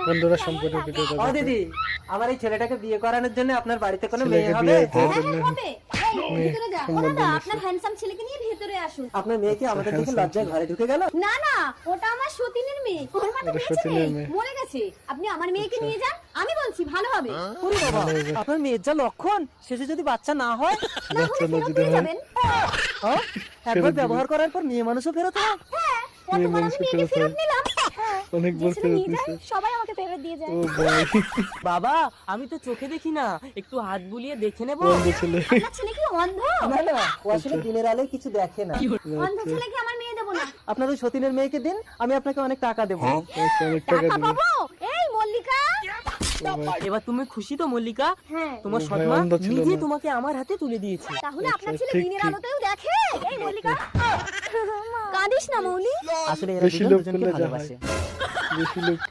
বন্ধুরা সম্পূর্ণ ভিডিওটা ও দিদি, আমার এই ছেলেটাকে বিয়ে করানোর জন্য আপনার বাড়িতে কোনো মেয়ে হবে? হবে। এই, ভিতরে যা। ও দাদা, আপনার হ্যান্ডসাম ছেলেকে নিয়ে ভেতরে আসুন। আপনার মেয়ে কি আমাদের দেখে লজ্জায় ঘরে ঢুকে গেল? না না, ওটা আমার সতীনের মেয়ে। ওর মা তো ওটা বেঁচে সতীনের নেই, মেয়ে। মরে গেছে। আপনি আমার মেয়েকে নিয়ে যান, আমি বলছি ভালো হবে। ওরে বাবা, আপনার মেয়ের যা লক্ষণ, শেষে যদি বাচ্চা না হয়, না হলে ফেরত যদি দিয়ে হয়। যাবেন। হ্যাঁ? একবার ব্যবহার করার পর মেয়ে মানুষও ফেরত হয়? হ্যাঁ, কতবার আমি মেয়েকে ফেরত নিলাম। হ্যাঁ, অনেকবার যে ছেলে ফেরত নিয়ে যায়, দিছে। সবাই আমাকে ফেরত দিয়ে যায়। ও ভাই বাবা, আমি তো চোখে দেখি না, একটু হাত বুলিয়ে দেখে নেব। বন্ধু ছেলে আপনার ছেলে কি অন্ধ? না না, ও আসলে দিনের আলোয় কিছু দেখে না। অন্ধ ছেলেকে আমার মেয়ে দেবো না। আপনার ওই সতীনের মেয়েকে দিন, আমি আপনাকে অনেক টাকা দেবো। আচ্ছা, অনেক টাকা টাকা দিবে পাবো? এই মল্লিকা। এবার তুমি খুশি তো মল্লিকা? হ্যাঁ, তোমার ও ভাই, সৎমা অন্ধ ছিল নিজে না। তোমাকে আমার হাতে তুলে দিয়েছে। তাহলে আপনার ছেলে ঠিক, দিনের ঠিক। আলোতেও দেখে। এই মল্লিকা, কাঁদিস না মৌলি। আসলে এরা বেশি দুজন লোক দুজনকে করলে যা হয় ভালোবাসে। বেশি লোক